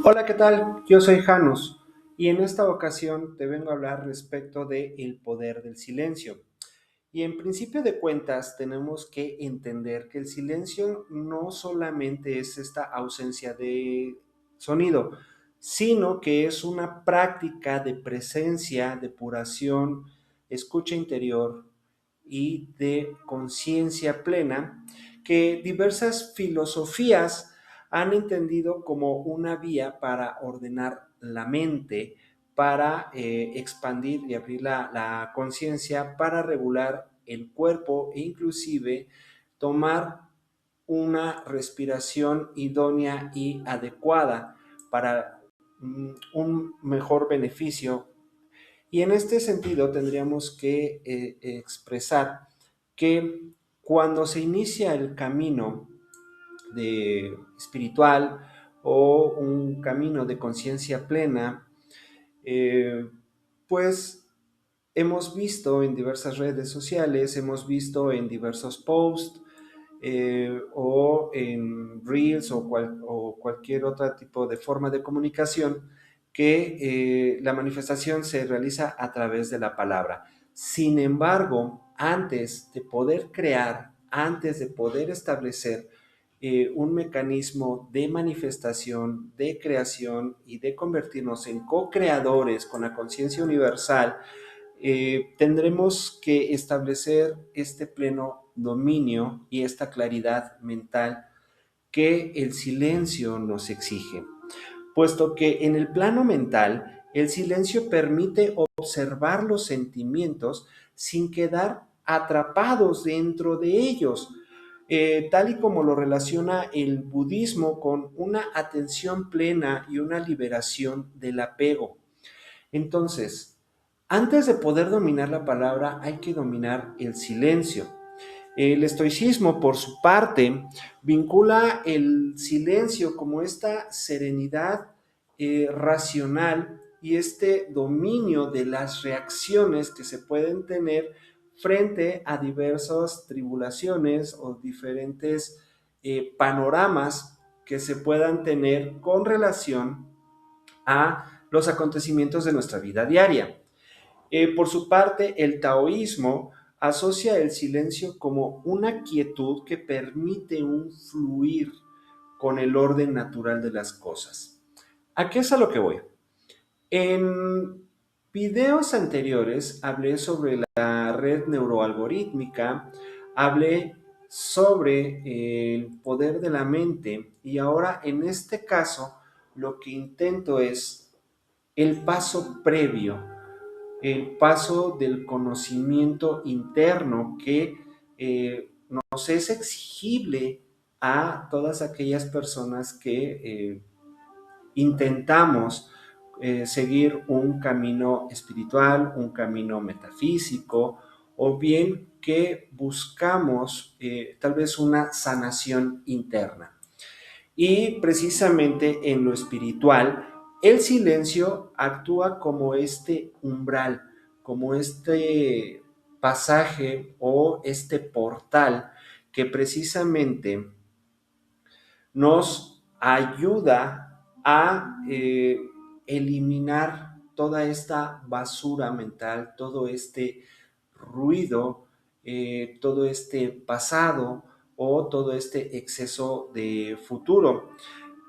Hola, ¿qué tal? Yo soy Janus y en esta ocasión te vengo a hablar respecto de el poder del silencio. Y en principio de cuentas tenemos que entender que el silencio no solamente es esta ausencia de sonido, sino que es una práctica de presencia, depuración, escucha interior y de conciencia plena que diversas filosofías han entendido como una vía para ordenar la mente, para expandir y abrir la conciencia, para regular el cuerpo e inclusive tomar una respiración idónea y adecuada para un mejor beneficio. Y en este sentido tendríamos que expresar que cuando se inicia el camino de espiritual o un camino de conciencia plena, eh, pues hemos visto en diversas redes sociales, hemos visto en diversos posts o en Reels o cualquier otro tipo de forma de comunicación que la manifestación se realiza a través de la palabra. Sin embargo, antes de poder crear, antes de poder establecer un mecanismo de manifestación, de creación y de convertirnos en co-creadores con la conciencia universal, tendremos que establecer este pleno dominio y esta claridad mental que el silencio nos exige, puesto que en el plano mental el silencio permite observar los sentimientos sin quedar atrapados dentro de ellos, tal y como lo relaciona el budismo con una atención plena y una liberación del apego. Entonces, antes de poder dominar la palabra, hay que dominar el silencio. El estoicismo, por su parte, vincula el silencio como esta serenidad racional y este dominio de las reacciones que se pueden tener frente a diversas tribulaciones o diferentes panoramas que se puedan tener con relación a los acontecimientos de nuestra vida diaria. Por su parte, el taoísmo asocia el silencio como una quietud que permite un fluir con el orden natural de las cosas. ¿A qué es a lo que voy? En videos anteriores hablé sobre la red neuroalgorítmica, hablé sobre el poder de la mente y ahora en este caso lo que intento es el paso previo, el paso del conocimiento interno que nos es exigible a todas aquellas personas que intentamos seguir un camino espiritual, un camino metafísico, o bien que buscamos tal vez una sanación interna. Y precisamente en lo espiritual, el silencio actúa como este umbral, como este pasaje o este portal que precisamente nos ayuda a eliminar toda esta basura mental, todo este ruido, todo este pasado o todo este exceso de futuro.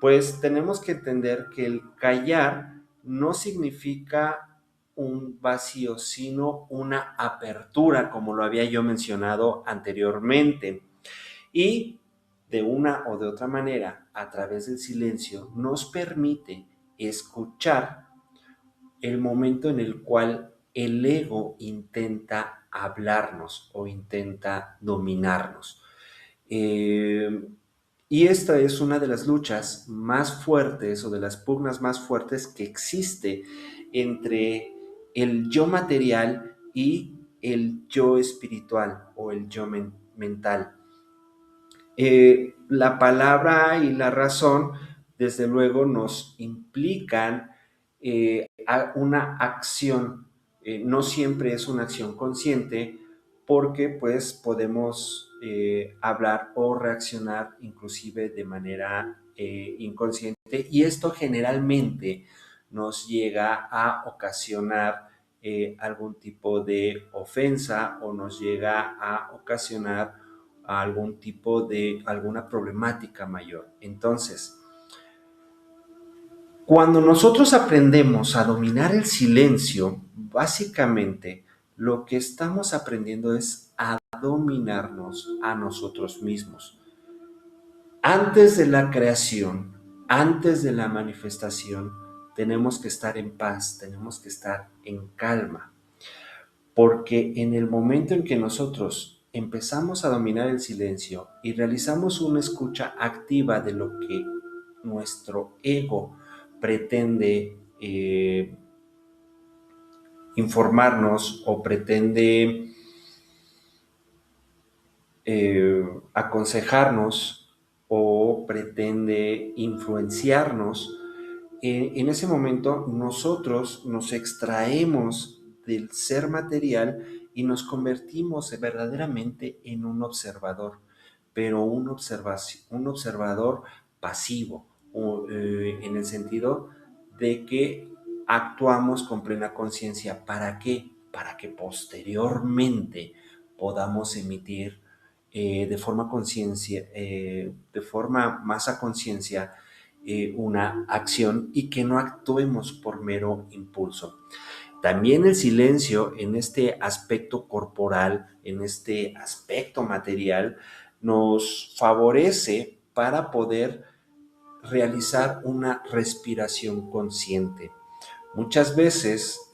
Pues tenemos que entender que el callar no significa un vacío, sino una apertura, como lo había yo mencionado anteriormente. Y de una o de otra manera, a través del silencio, nos permite escuchar el momento en el cual el ego intenta hablarnos o intenta dominarnos. Eh, y esta es una de las luchas más fuertes o de las pugnas más fuertes que existe entre el yo material y el yo espiritual o el yo mental. La palabra y la razón, desde luego, nos implican a una acción. No siempre es una acción consciente porque pues podemos hablar o reaccionar inclusive de manera inconsciente, y esto generalmente nos llega a ocasionar algún tipo de ofensa, o nos llega a ocasionar algún tipo de alguna problemática mayor. Entonces, cuando nosotros aprendemos a dominar el silencio, básicamente lo que estamos aprendiendo es a dominarnos a nosotros mismos. Antes de la creación, antes de la manifestación, tenemos que estar en paz, tenemos que estar en calma, porque en el momento en que nosotros empezamos a dominar el silencio y realizamos una escucha activa de lo que nuestro ego pretende informarnos, o pretende aconsejarnos, o pretende influenciarnos, en ese momento nosotros nos extraemos del ser material y nos convertimos verdaderamente en un observador, pero un observador pasivo, en el sentido de que actuamos con plena conciencia. ¿Para qué? Para que posteriormente podamos emitir de forma más a conciencia, una acción, y que no actuemos por mero impulso. También el silencio, en este aspecto corporal, en este aspecto material, nos favorece para poder realizar una respiración consciente. Muchas veces,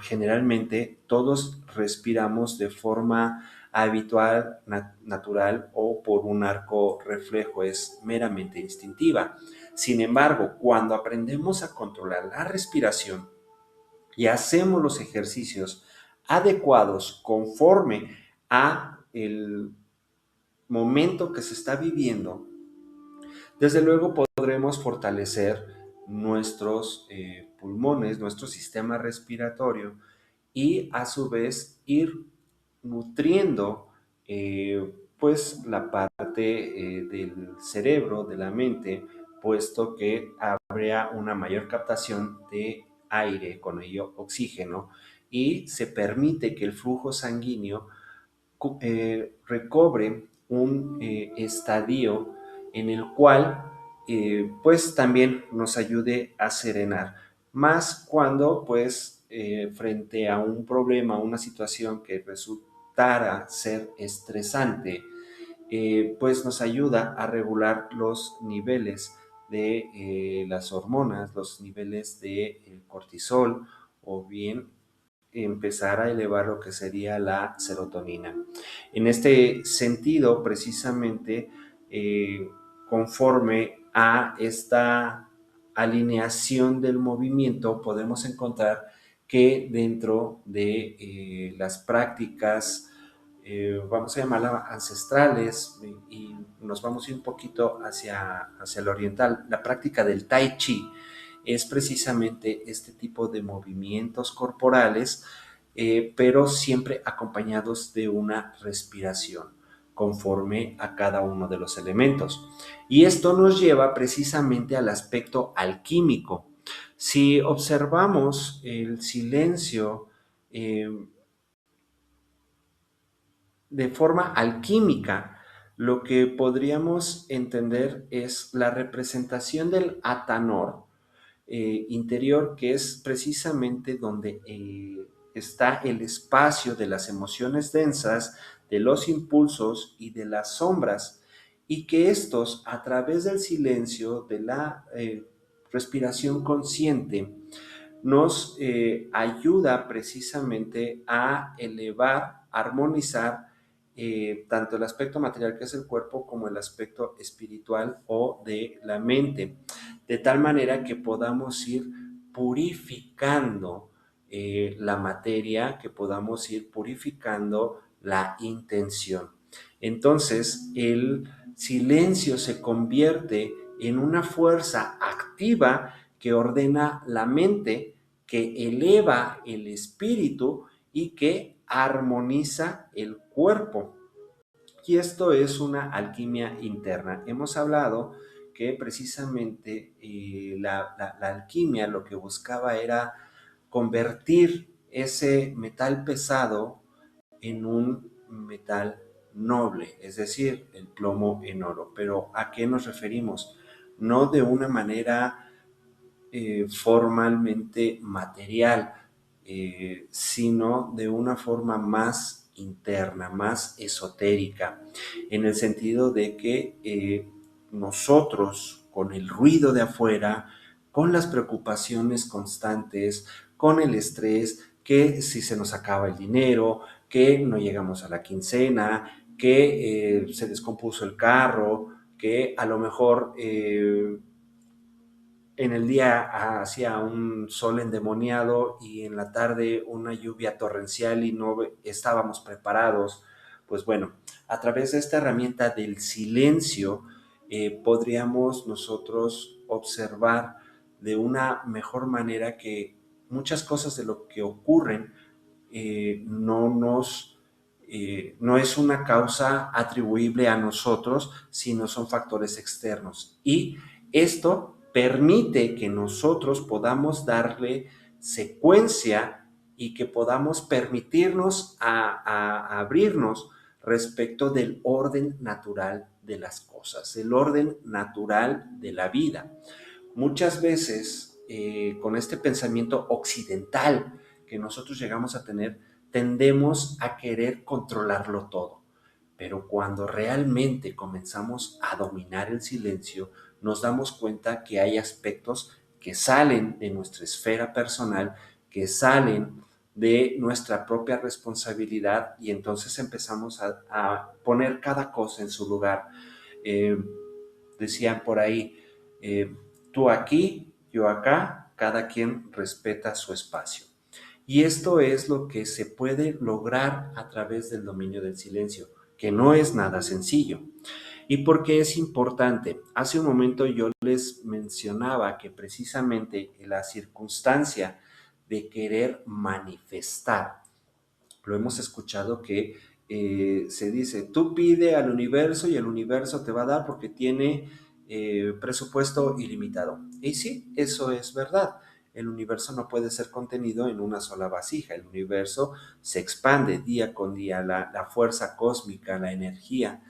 generalmente, todos respiramos de forma habitual, natural, o por un arco reflejo, es meramente instintiva. Sin embargo, cuando aprendemos a controlar la respiración y hacemos los ejercicios adecuados conforme a el momento que se está viviendo, desde luego podremos fortalecer nuestros pulmones, nuestro sistema respiratorio, y a su vez ir nutriendo pues la parte del cerebro, de la mente, puesto que habría una mayor captación de aire, con ello oxígeno, y se permite que el flujo sanguíneo recobre un estadio en el cual pues también nos ayude a serenar, más cuando pues frente a un problema, una situación que resultara ser estresante, pues nos ayuda a regular los niveles de las hormonas, los niveles de cortisol, o bien empezar a elevar lo que sería la serotonina. En este sentido, precisamente, conforme a esta alineación del movimiento, podemos encontrar que dentro de las prácticas, vamos a llamarlas ancestrales, y nos vamos a ir un poquito hacia el oriental, la práctica del Tai Chi es precisamente este tipo de movimientos corporales, pero siempre acompañados de una respiración conforme a cada uno de los elementos. Y esto nos lleva precisamente al aspecto alquímico. Si observamos el silencio eh, de forma alquímica, lo que podríamos entender es la representación del Atanor interior, que es precisamente donde está el espacio de las emociones densas, de los impulsos y de las sombras, y que estos, a través del silencio, de la respiración consciente, nos ayuda precisamente a elevar, armonizar tanto el aspecto material, que es el cuerpo, como el aspecto espiritual o de la mente, de tal manera que podamos ir purificando la materia, que podamos ir purificando la intención. Entonces, el silencio se convierte en una fuerza activa que ordena la mente, que eleva el espíritu y que armoniza el cuerpo. Y esto es una alquimia interna. Hemos hablado porque precisamente la alquimia lo que buscaba era convertir ese metal pesado en un metal noble, es decir, el plomo en oro. Pero ¿a qué nos referimos? No de una manera formalmente material, sino de una forma más interna, más esotérica, en el sentido de que nosotros, con el ruido de afuera, con las preocupaciones constantes, con el estrés, que si se nos acaba el dinero, que no llegamos a la quincena, que se descompuso el carro, que a lo mejor en el día hacía un sol endemoniado y en la tarde una lluvia torrencial y no estábamos preparados. Pues bueno, a través de esta herramienta del silencio podríamos nosotros observar de una mejor manera que muchas cosas de lo que ocurren no es una causa atribuible a nosotros, sino son factores externos. Y esto permite que nosotros podamos darle secuencia y que podamos permitirnos a abrirnos respecto del orden natural de las cosas, el orden natural de la vida. Muchas veces, con este pensamiento occidental que nosotros llegamos a tener, tendemos a querer controlarlo todo. Pero cuando realmente comenzamos a dominar el silencio, nos damos cuenta que hay aspectos que salen de nuestra esfera personal, que salen de nuestra propia responsabilidad y entonces empezamos a poner cada cosa en su lugar. Eh, Decían por ahí, tú aquí, yo acá, cada quien respeta su espacio. Y esto es lo que se puede lograr a través del dominio del silencio, que no es nada sencillo. ¿Y por qué es importante? Hace un momento yo les mencionaba que precisamente la circunstancia de querer manifestar, lo hemos escuchado que se dice, tú pide al universo y el universo te va a dar porque tiene presupuesto ilimitado. Y sí, eso es verdad. El universo no puede ser contenido en una sola vasija. El universo se expande día con día, la fuerza cósmica, la energía.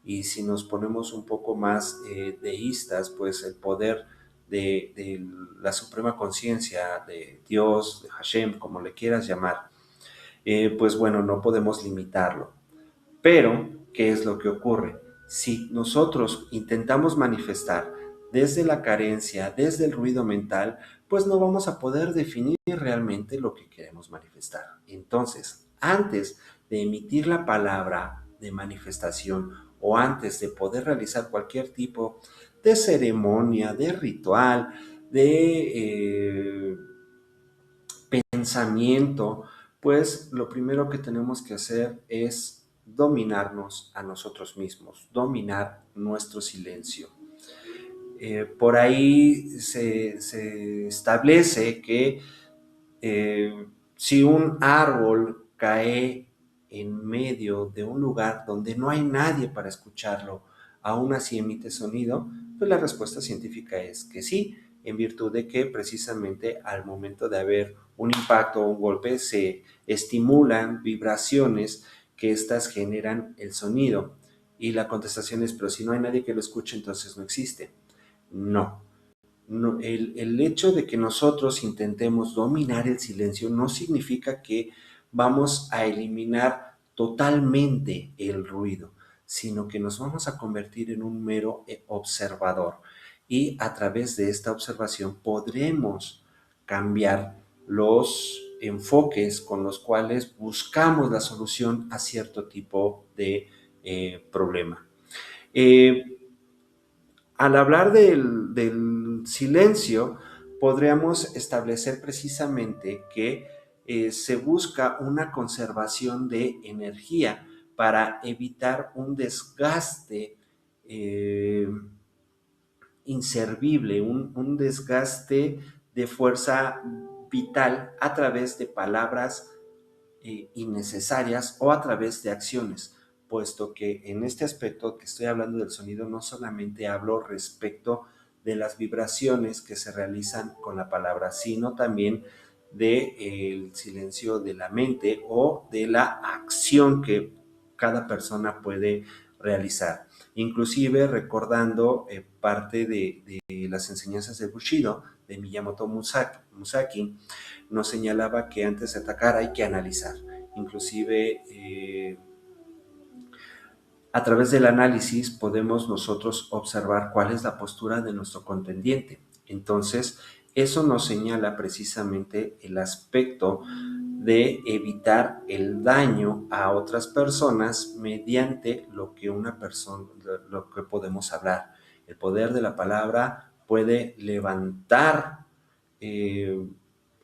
Y si nos ponemos un poco más deístas, pues el poder de la suprema conciencia, de Dios, de Hashem, como le quieras llamar, pues bueno, no podemos limitarlo. Pero, ¿qué es lo que ocurre? Si nosotros intentamos manifestar desde la carencia, desde el ruido mental, pues no vamos a poder definir realmente lo que queremos manifestar. Entonces, antes de emitir la palabra de manifestación o antes de poder realizar cualquier tipo de ceremonia, de ritual, de pensamiento, pues lo primero que tenemos que hacer es dominarnos a nosotros mismos, dominar nuestro silencio. Por ahí se establece que si un árbol cae en medio de un lugar donde no hay nadie para escucharlo, aún así emite sonido, pues la respuesta científica es que sí, en virtud de que precisamente al momento de haber un impacto o un golpe se estimulan vibraciones que éstas generan el sonido. Y la contestación es, pero si no hay nadie que lo escuche, entonces no existe. No, no, el hecho de que nosotros intentemos dominar el silencio no significa que vamos a eliminar totalmente el ruido, sino que nos vamos a convertir en un mero observador. Y a través de esta observación podremos cambiar los enfoques con los cuales buscamos la solución a cierto tipo de problema. Eh, Al hablar del silencio, podríamos establecer precisamente que se busca una conservación de energía para evitar un desgaste eh, inservible, un desgaste de fuerza vital a través de palabras innecesarias o a través de acciones. puesto que en este aspecto que estoy hablando del sonido no solamente hablo respecto de las vibraciones que se realizan con la palabra, sino también del silencio de la mente o de la acción que cada persona puede realizar. Inclusive recordando parte de las enseñanzas de Bushido, de Miyamoto Musaki, nos señalaba que antes de atacar hay que analizar. Inclusive a través del análisis podemos nosotros observar cuál es la postura de nuestro contendiente. Entonces, eso nos señala precisamente el aspecto de evitar el daño a otras personas mediante lo que una persona, lo que podemos hablar. El poder de la palabra puede levantar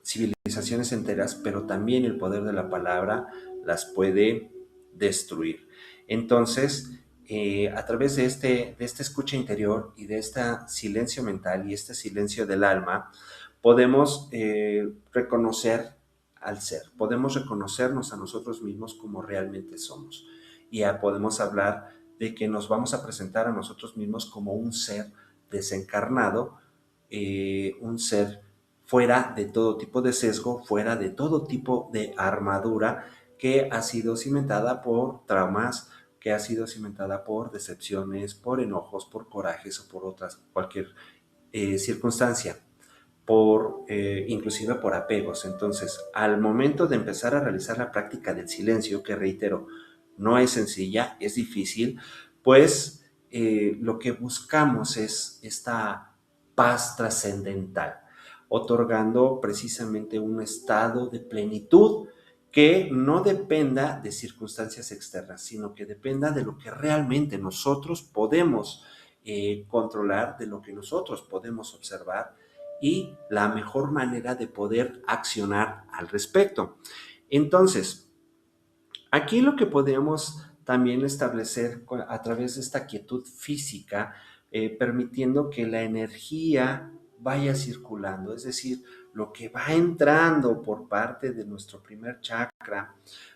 civilizaciones enteras, pero también el poder de la palabra las puede destruir. Entonces, a través de esta escucha interior y de este silencio mental y este silencio del alma, podemos reconocer al ser, podemos reconocernos a nosotros mismos como realmente somos. Y ya podemos hablar de que nos vamos a presentar a nosotros mismos como un ser desencarnado, un ser fuera de todo tipo de sesgo, fuera de todo tipo de armadura que ha sido cimentada por traumas, que ha sido cimentada por decepciones, por enojos, por corajes o por otras, cualquier circunstancia, inclusive por apegos. Entonces, al momento de empezar a realizar la práctica del silencio, que reitero, no es sencilla, es difícil, pues lo que buscamos es esta paz trascendental, otorgando precisamente un estado de plenitud que no dependa de circunstancias externas, sino que dependa de lo que realmente nosotros podemos controlar, de lo que nosotros podemos observar y la mejor manera de poder accionar al respecto. Entonces, aquí lo que podemos también establecer a través de esta quietud física, permitiendo que la energía vaya circulando, es decir, lo que va entrando por parte de nuestro primer chakra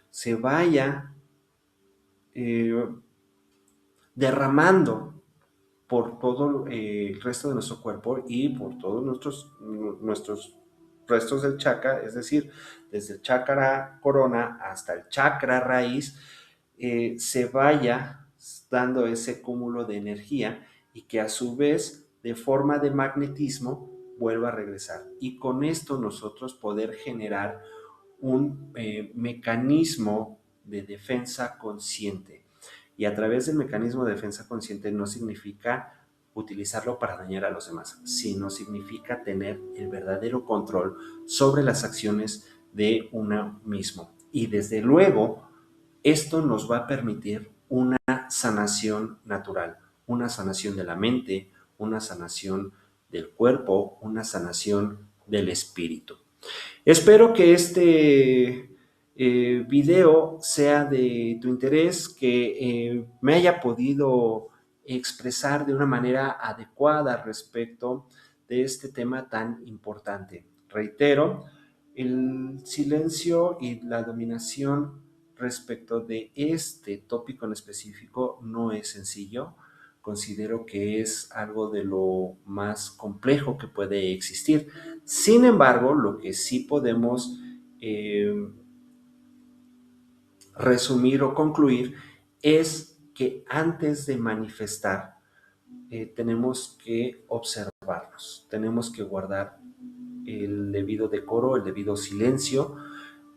se vaya eh, derramando por todo el resto de nuestro cuerpo y por todos nuestros restos del chakra, es decir, desde el chakra corona hasta el chakra raíz, se vaya dando ese cúmulo de energía y que a su vez, de forma de magnetismo, vuelva a regresar. Y con esto nosotros poder generar un mecanismo de defensa consciente. Y a través del mecanismo de defensa consciente no significa utilizarlo para dañar a los demás, sino significa tener el verdadero control sobre las acciones de uno mismo. Y desde luego, esto nos va a permitir una sanación natural, una sanación de la mente, una sanación del cuerpo, una sanación del espíritu. Espero que este video sea de tu interés, que me haya podido expresar de una manera adecuada respecto de este tema tan importante. Reitero, el silencio y la dominación respecto de este tópico en específico no es sencillo. Considero que es algo de lo más complejo que puede existir. Sin embargo, lo que sí podemos eh, resumir o concluir es que antes de manifestar tenemos que observarnos, tenemos que guardar el debido decoro, el debido silencio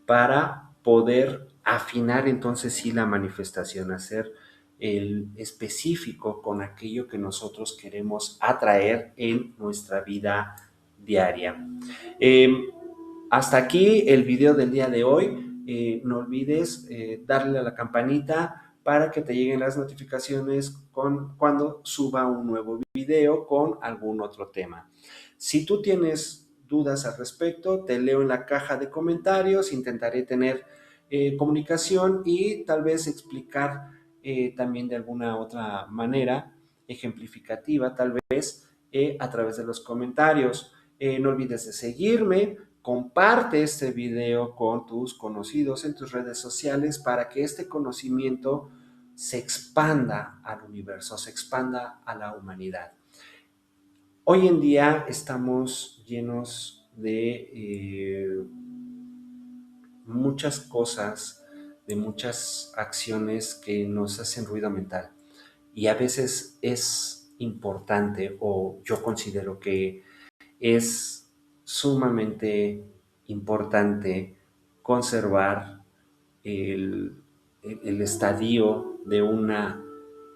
para poder afinar entonces sí la manifestación, hacer el específico con aquello que nosotros queremos atraer en nuestra vida diaria. Eh, Hasta aquí el video del día de hoy. No olvides darle a la campanita para que te lleguen las notificaciones cuando suba un nuevo video con algún otro tema. Si tú tienes dudas al respecto, te leo en la caja de comentarios, intentaré tener comunicación y tal vez explicar también de alguna otra manera ejemplificativa, tal vez a través de los comentarios. No olvides de seguirme, comparte este video con tus conocidos en tus redes sociales para que este conocimiento se expanda al universo, se expanda a la humanidad. Hoy en día estamos llenos de muchas cosas, de muchas acciones que nos hacen ruido mental. Y a veces es importante, o yo considero que es sumamente importante conservar el, el estadio de una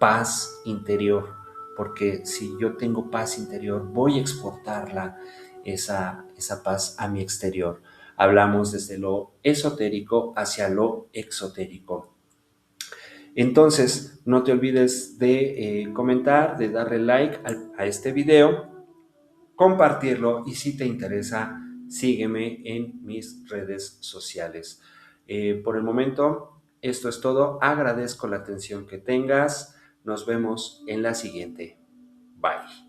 paz interior, porque si yo tengo paz interior, voy a exportarla, esa paz a mi exterior. Hablamos desde lo esotérico hacia lo exotérico. Entonces, no te olvides de comentar, de darle like a este video, compartirlo y si te interesa, sígueme en mis redes sociales. Por el momento, esto es todo. Agradezco la atención que tengas. Nos vemos en la siguiente. Bye.